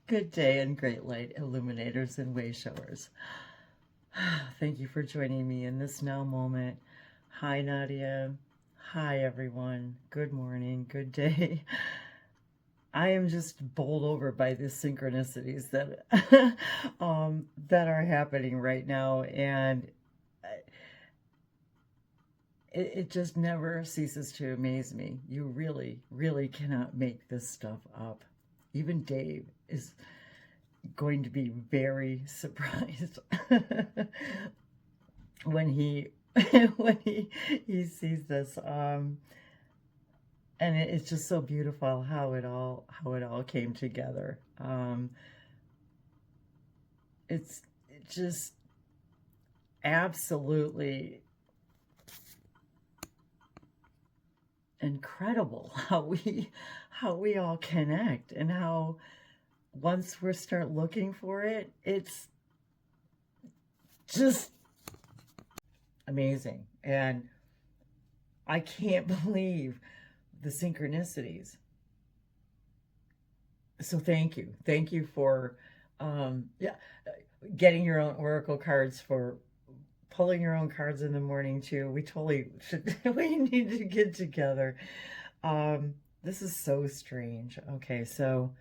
Good day and great light illuminators and way showers. Thank you for joining me in this now moment. Hi, Nadia. Hi, everyone. Good morning. Good day. I am just bowled over by the synchronicities that that are happening right now, and it just never ceases to amaze me. You really, really cannot make this stuff up. Even Dave is going to be very surprised when he when he sees this. And it's just so beautiful how it all came together. It's just absolutely incredible how we all connect, and how once we start looking for it, it's just amazing. And I can't believe the synchronicities. So thank you for getting your own oracle cards, for pulling your own cards in the morning too. We totally should we need to get together. This is so strange. Okay, so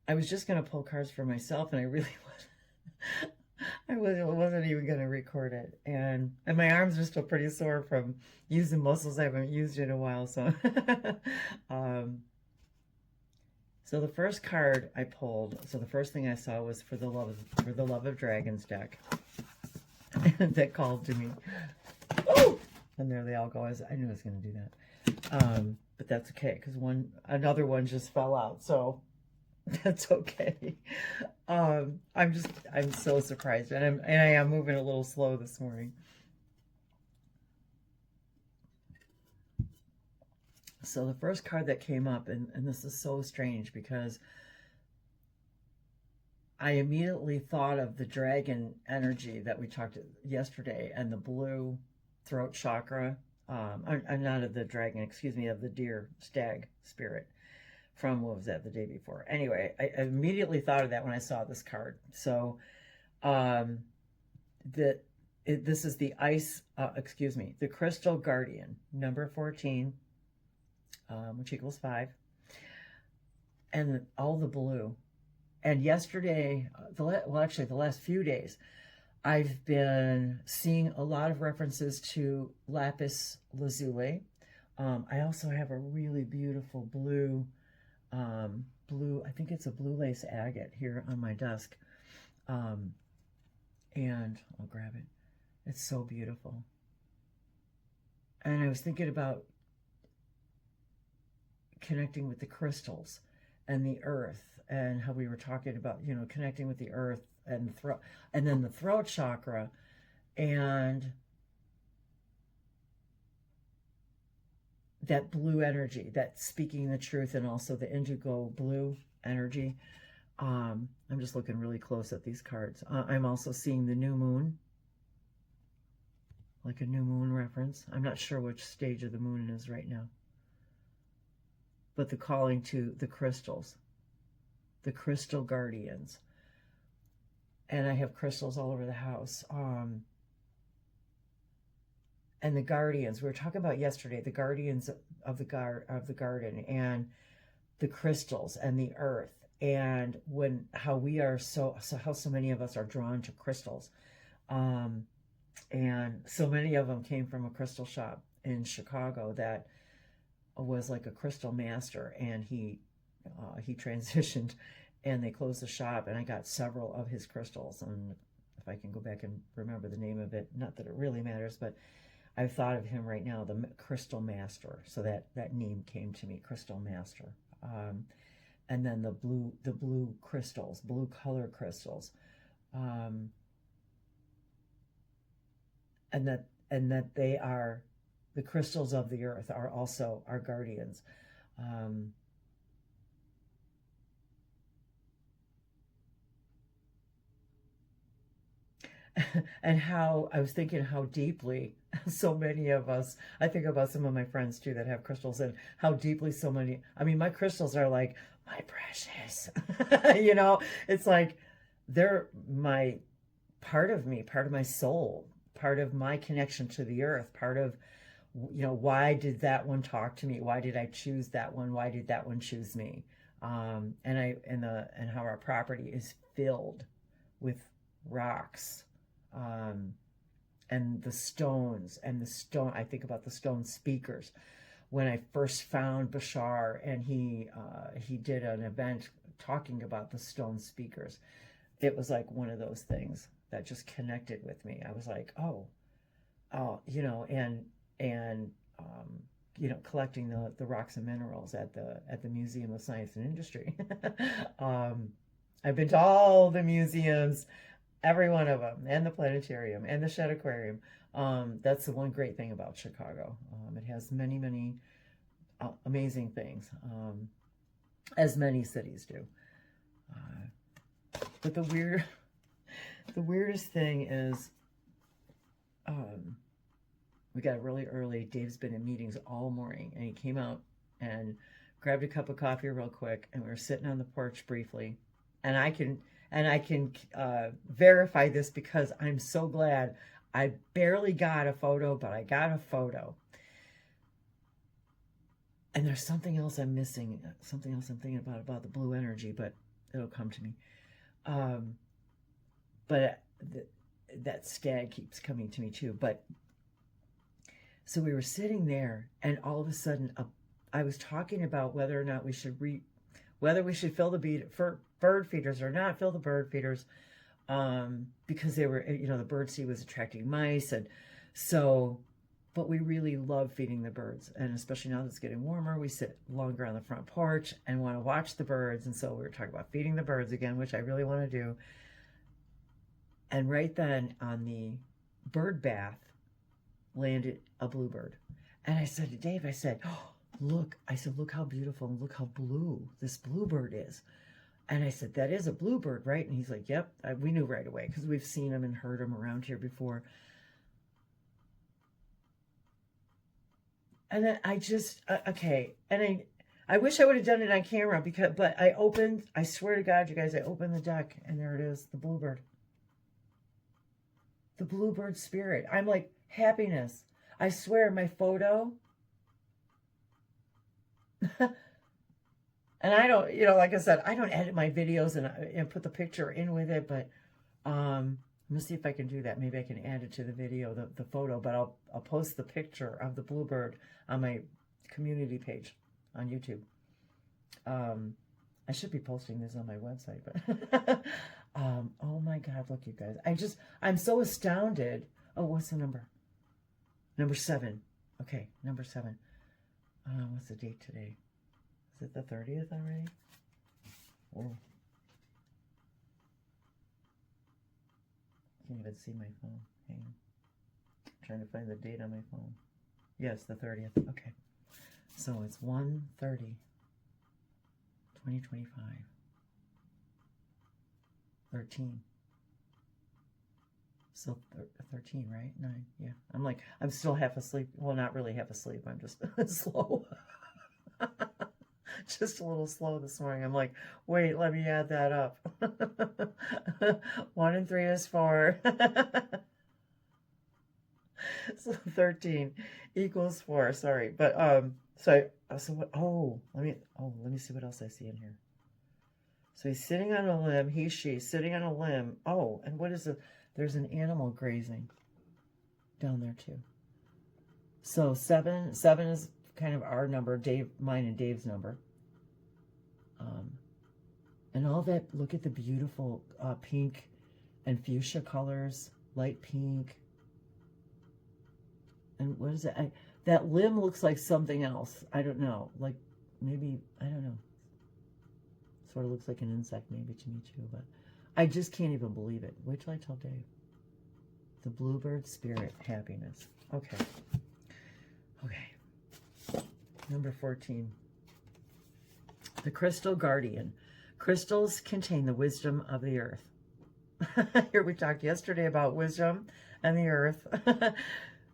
I was just going to pull cards for myself, and I really wasn't even going to record it. And my arms are still pretty sore from using muscles I haven't used in a while. So, so the first card I pulled, so the first thing I saw was for the Love of Dragons deck that called to me. Oh, and there they all go. I knew I was going to do that. But that's okay, because another one just fell out. So that's okay. I'm so surprised, and I am moving a little slow this morning. So the first card that came up, and this is so strange because I immediately thought of the dragon energy that we talked yesterday, and the blue throat chakra. Not of the dragon, excuse me, of the deer stag spirit from, what was that, the day before? Anyway, I immediately thought of that when I saw this card. So this is the the Crystal Guardian, number 14, which equals 5, and all the blue. And yesterday, the last few days, I've been seeing a lot of references to lapis lazuli. I also have a really beautiful blue, I think it's a blue lace agate here on my desk. And I'll grab it. It's so beautiful. And I was thinking about connecting with the crystals and the earth, and how we were talking about, connecting with the earth and the throat, and then the throat chakra, and that blue energy, that speaking the truth, and also the indigo blue energy. I'm just looking really close at these cards. I'm also seeing the new moon, like a new moon reference. I'm not sure which stage of the moon it is right now. But the calling to the crystals, the crystal guardians. And I have crystals all over the house. And the guardians, we were talking about yesterday, the guardians of the garden, and the crystals and the earth, and how we are how so many of us are drawn to crystals. And so many of them came from a crystal shop in Chicago that was like a crystal master, and he transitioned, and they closed the shop, and I got several of his crystals. And if I can go back and remember the name of it, not that it really matters, but I've thought of him right now, the Crystal Master. So that name came to me, Crystal Master. And then the blue crystals, blue color crystals, and that they are the crystals of the earth, are also our guardians. And how I was thinking how deeply so many of us, I think about some of my friends too that have crystals, and how deeply so many, I mean, my crystals are like my precious. It's like they're my part of me, part of my soul, part of my connection to the earth, part of, why did that one talk to me? Why did I choose that one? Why did that one choose me? And how our property is filled with rocks, and the stones, I think about the stone speakers. When I first found Bashar, and he did an event talking about the stone speakers, it was like one of those things that just connected with me. I was like, oh, collecting the rocks and minerals at the Museum of Science and Industry. I've been to all the museums, every one of them, and the planetarium and the Shed Aquarium. That's the one great thing about Chicago. It has many, many amazing things, as many cities do. But the weirdest thing is, we got really early. Dave's been in meetings all morning, and he came out and grabbed a cup of coffee real quick, and we were sitting on the porch briefly. And I can verify this because I'm so glad. I barely got a photo, but I got a photo. And there's something else I'm missing, something else I'm thinking about the blue energy, but it'll come to me. But that stag keeps coming to me too. But so we were sitting there, and all of a sudden, I was talking about whether or not we should fill the bird feeders or not fill the bird feeders, because they were, the bird seed was attracting mice, and so. But we really love feeding the birds, and especially now that it's getting warmer, we sit longer on the front porch and want to watch the birds. And so we were talking about feeding the birds again, which I really want to do. And right then, on the bird bath, landed a bluebird. And I said to Dave, oh, look how beautiful and look how blue this bluebird is. And I said, that is a bluebird, right? And he's like, yep. We knew right away because we've seen them and heard them around here before. And then I just, okay. And I wish I would have done it on camera, but I swear to God, you guys, I opened the deck, and there it is, the bluebird. The bluebird spirit. I'm like, happiness. I swear, my photo. And I don't, like I said, I don't edit my videos and put the picture in with it, but I'm gonna see if I can do that. Maybe I can add it to the video, the photo, but I'll post the picture of the bluebird on my community page on YouTube. I should be posting this on my website, but oh my God, look, you guys. I'm so astounded. Oh, what's the number? Number 7. Okay, number 7. What's the date today? Is it the 30th already? Oh. Can't even see my phone. Hang on. I'm trying to find the date on my phone. Yes, the 30th. Okay. So it's 1/30, 2025. 13. So 13, right? 9. Yeah. I'm still half asleep. Well, not really half asleep. I'm just slow. Just a little slow this morning. I'm like, wait, let me add that up. 1 and 3 is 4. So 13 equals 4. Sorry, but so what? Let me see what else I see in here. So he's sitting on a limb. She's sitting on a limb. Oh, and what is it? There's an animal grazing down there too. So 7 is kind of our number, mine and Dave's number. And all that, look at the beautiful pink and fuchsia colors, light pink. And what is it? That limb looks like something else. I don't know. Like maybe, I don't know. Sort of looks like an insect maybe to me too, but I just can't even believe it. Wait till I tell Dave. The bluebird spirit, happiness. Okay. Number 14. The crystal guardian. Crystals contain the wisdom of the earth. Here we talked yesterday about wisdom and the earth.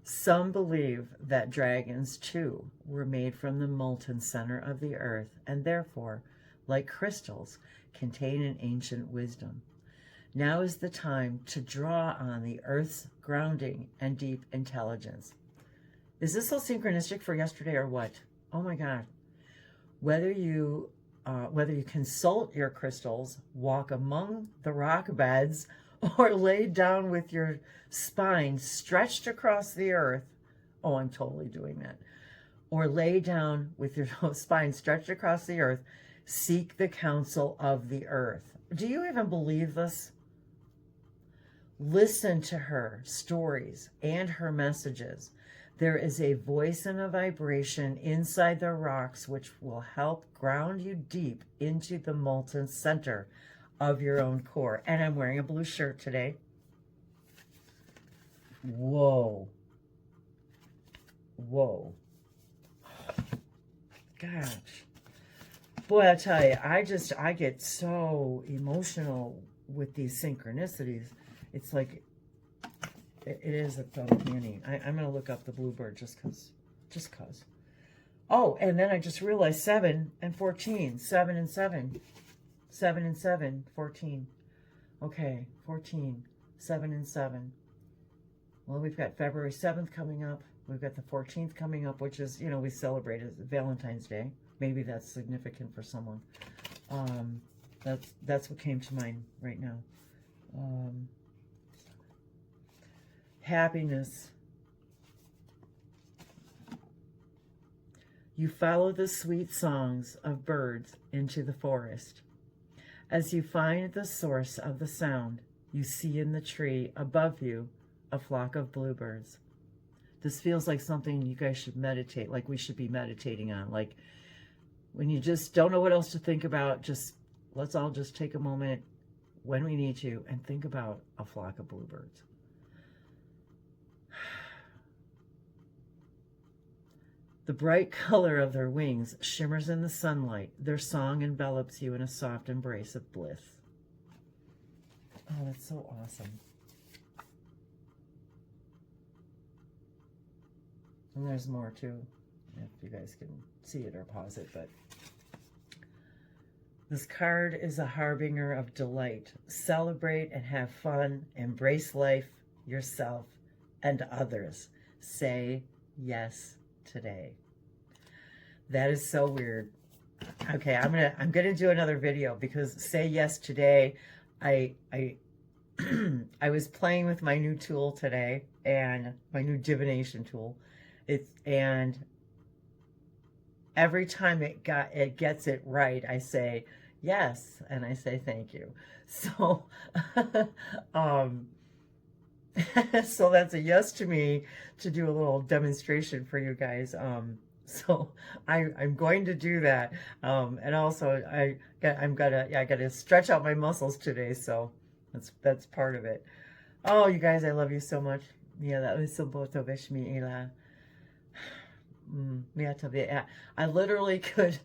Some believe that dragons too were made from the molten center of the earth, and therefore like crystals, contain an ancient wisdom. Now is the time to draw on the Earth's grounding and deep intelligence. Is this so synchronistic for yesterday or what? Oh my God. Whether you consult your crystals, walk among the rock beds, or lay down with your spine stretched across the earth. Oh, I'm totally doing that. Or lay down with your spine stretched across the earth, seek the counsel of the earth. Do you even believe this? Listen to her stories and her messages. There is a voice and a vibration inside the rocks which will help ground you deep into the molten center of your own core. And I'm wearing a blue shirt today. Whoa. Whoa. Gosh. Boy, I tell you, I get so emotional with these synchronicities. It's like, it is a uncanny. I'm going to look up the bluebird just cause. Oh, and then I just realized 7 and 14. 7 and 7. 7 and 7. 14. Okay, 14. 7 and 7. Well, we've got February 7th coming up. We've got the 14th coming up, which is, you know, we celebrate it Valentine's Day. Maybe that's significant for someone. That's what came to mind right now. Happiness. You follow the sweet songs of birds into the forest. As you find the source of the sound, you see in the tree above you a flock of bluebirds. This feels like something you guys should meditate, like we should be meditating on. Like when you just don't know what else to think about, let's all just take a moment when we need to and think about a flock of bluebirds. The bright color of their wings shimmers in the sunlight. Their song envelops you in a soft embrace of bliss. Oh, that's so awesome. And there's more too, if you guys can see it or pause it, but this card is a harbinger of delight. Celebrate and have fun. Embrace life, yourself, and others. Say yes today. That is so weird. Okay, I'm gonna do another video because say yes today. I I was playing with my new tool today and my new divination tool. And every time it gets it right, I say yes and I say thank you. So so that's a yes to me to do a little demonstration for you guys. So I'm going to do that. And also I gotta stretch out my muscles today. So that's part of it. Oh, you guys, I love you so much. Yeah, that was so boto veshmi ila. I literally could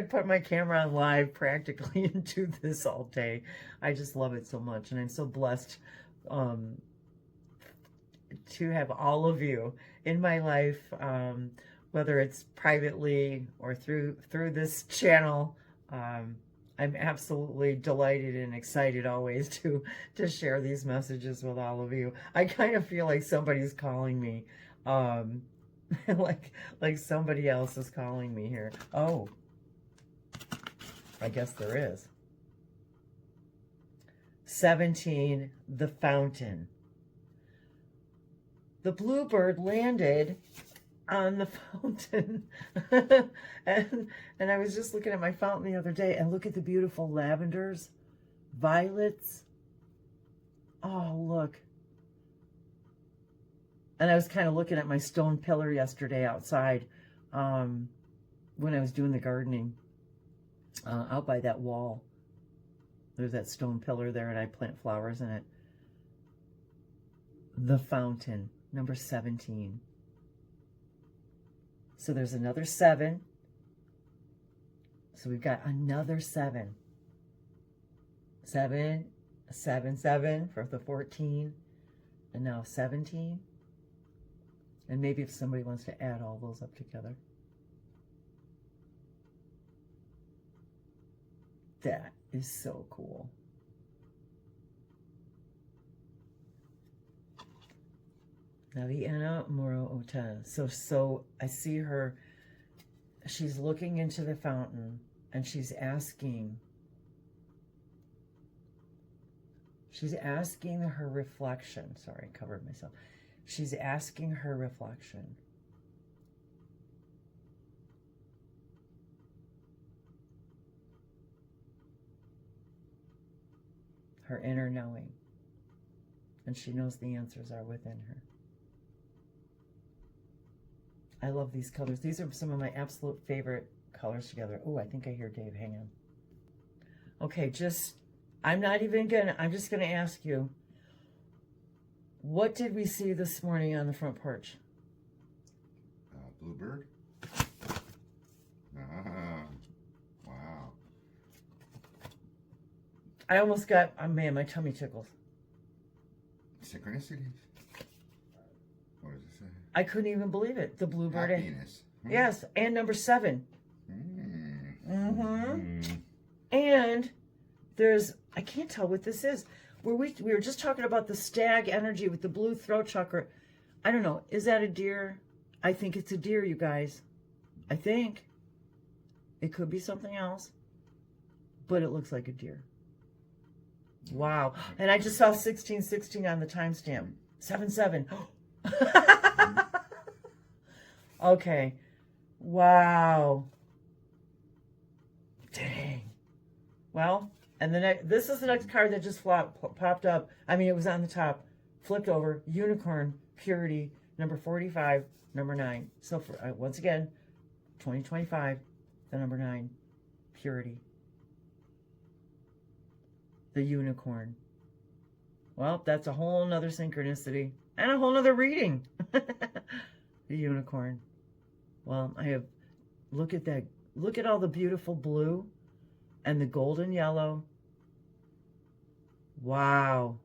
put my camera on live practically and do this all day. I just love it so much, and I'm so blessed to have all of you in my life, whether it's privately or through this channel. I'm absolutely delighted and excited always to share these messages with all of you. I kind of feel like somebody's calling me. Like somebody else is calling me here. Oh, I guess there is. 17, the fountain. The bluebird landed on the fountain. and I was just looking at my fountain the other day, and look at the beautiful lavenders, violets. Oh, look. And I was kind of looking at my stone pillar yesterday outside when I was doing the gardening out by that wall. There's that stone pillar there, and I plant flowers in it. The fountain, number 17. So there's another 7. So we've got another 7. 7, 7, 7 for the 14. And now 17. And maybe if somebody wants to add all those up together. That is so cool. Naviana Moro Ota. So I see her, she's looking into the fountain and she's asking her reflection. Sorry, I covered myself. She's asking her reflection. Her inner knowing. And she knows the answers are within her. I love these colors. These are some of my absolute favorite colors together. Oh, I think I hear Dave. Hang on. Okay, I'm just gonna ask you, what did we see this morning on the front porch? Bluebird. Wow. I almost got, oh man, my tummy tickles. Synchronicities. What does it say? I couldn't even believe it. The bluebird. Happiness. Yes, and number 7. And there's, I can't tell what this is. We were just talking about the stag energy with the blue throat chakra. I don't know. Is that a deer? I think it's a deer, you guys. I think. It could be something else. But it looks like a deer. Wow. And I just saw 1616 on the timestamp. 77. Okay. Wow. Dang. Well, and this is the next card that just popped up. I mean, it was on the top, flipped over, unicorn, purity, number 45, number 9. So for once again, 2025, the number 9, purity, the unicorn. Well, that's a whole nother synchronicity and a whole nother reading. The unicorn. Well, look at that. Look at all the beautiful blue and the golden yellow. Wow.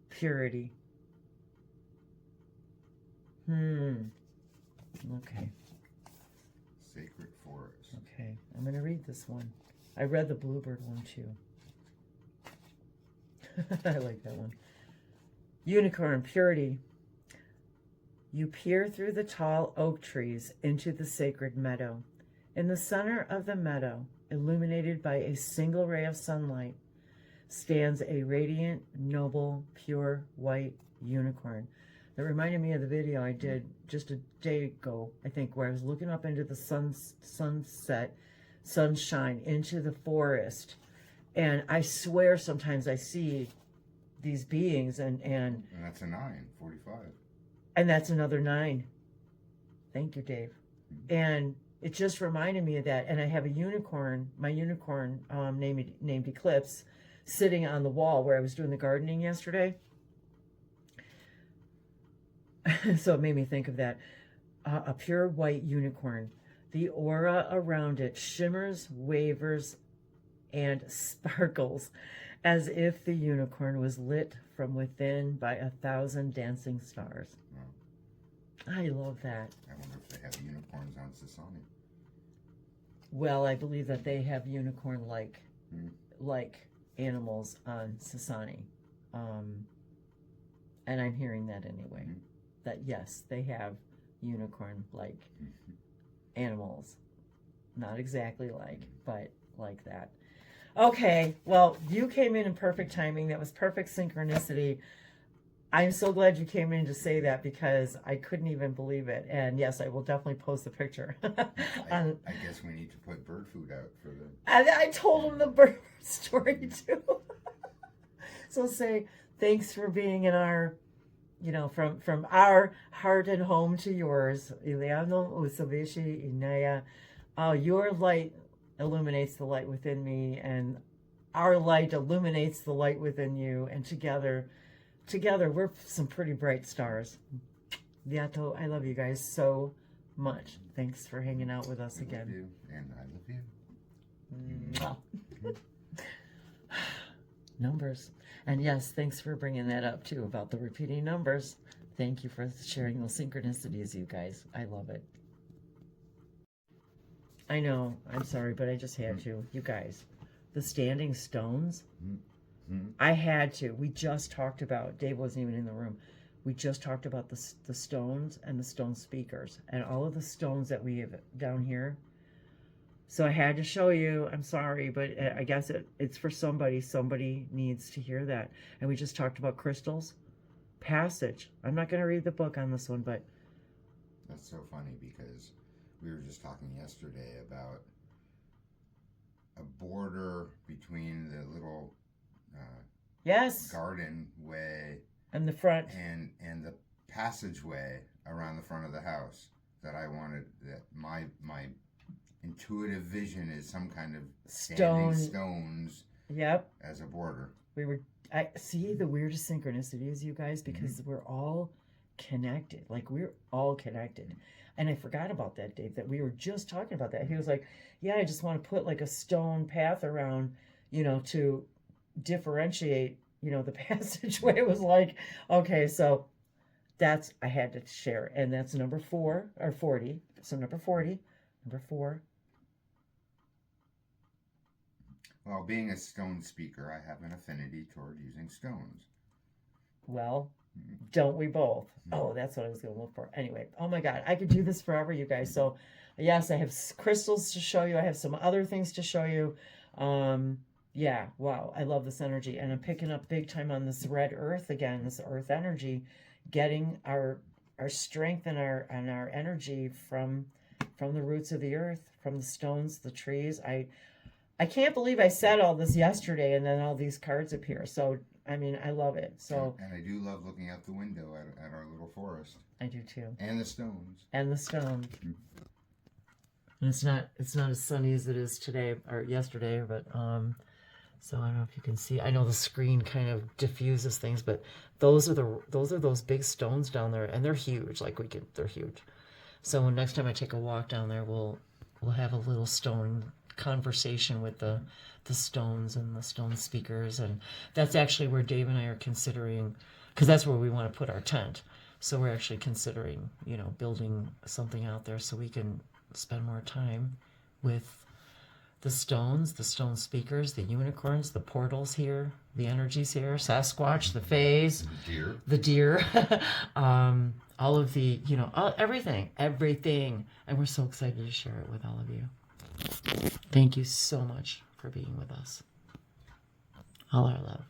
Purity. Okay. Sacred forest. Okay, I'm going to read this one. I read the bluebird one too. I like that one. Unicorn, purity. You peer through the tall oak trees into the sacred meadow. In the center of the meadow, illuminated by a single ray of sunlight, stands a radiant, noble, pure white unicorn. That reminded me of the video I did just a day ago, I think, where I was looking up into the sunshine, into the forest. And I swear sometimes I see these beings and that's a 9, 45. And that's another 9. Thank you, Dave. And it just reminded me of that. And I have a unicorn, my unicorn named Eclipse, sitting on the wall where I was doing the gardening yesterday. So it made me think of that. A pure white unicorn. The aura around it shimmers, wavers, and sparkles as if the unicorn was lit from within by 1,000 dancing stars. Wow. I love that. I wonder if they have unicorns on Sasani. Well, I believe that they have unicorn-like animals on Sasani. And I'm hearing that anyway. That yes, they have unicorn-like animals. Not exactly like, but like that. Okay, well, you came in perfect timing. That was perfect synchronicity. I'm so glad you came in to say that because I couldn't even believe it. And yes, I will definitely post the picture. I guess we need to put bird food out for them. And I told him the bird story too. So say, thanks for being in our, from our heart and home to yours. Ileano Usavishi Inaya. Your light illuminates the light within me, and our light illuminates the light within you, and together we're some pretty bright stars. Viato, I love you guys so much. Thanks for hanging out with us again. I love you, and I love you. Numbers. And yes, thanks for bringing that up too about the repeating numbers. Thank you for sharing those synchronicities, you guys. I love it. I know. I'm sorry, but I just had to. You guys, the standing stones. I had to. We just talked about. Dave wasn't even in the room. We just talked about the stones and the stone speakers and all of the stones that we have down here. So I had to show you. I'm sorry, but I guess it's for somebody. Somebody needs to hear that. And we just talked about crystals. Passage. I'm not going to read the book on this one, but That's so funny because we were just talking yesterday about a border between the little yes, garden way and the front. and the passageway around the front of the house that I wanted, that my intuitive vision is some kind of standing stones Yep. as a border. I see the weirdest synchronicities, you guys, because we're all connected. Like, we're all connected. And I forgot about that, Dave, that we were just talking about that. He was like, yeah, I just want to put like a stone path around, to differentiate, the passageway. It was like, okay, so I had to share. And that's number 4 or 40. So number 40, number 4. Well, being a stone speaker, I have an affinity toward using stones. Well, don't we both? Oh, that's what I was going to look for. Anyway, oh my God, I could do this forever, you guys. So, yes, I have crystals to show you. I have some other things to show you. Yeah, wow, I love this energy. And I'm picking up big time on this red earth again, this earth energy, getting our strength and our energy from the roots of the earth, from the stones, the trees. I can't believe I said all this yesterday and then all these cards appear. So, I mean, I love it. So, and I do love looking out the window at our little forest. I do too. And the stones. And the stones. And it's not as sunny as it is today or yesterday, but so I don't know if you can see. I know the screen kind of diffuses things, but those are those big stones down there, and they're huge. They're huge. So next time I take a walk down there, we'll have a little stone conversation with the stones and the stone speakers, and that's actually where Dave and I are considering, because that's where we want to put our tent. So we're actually considering, building something out there so we can spend more time with the stones, the stone speakers, the unicorns, the portals here, the energies here, Sasquatch, the fays, the deer, all of the, everything. And we're so excited to share it with all of you. Thank you so much for being with us. All our love.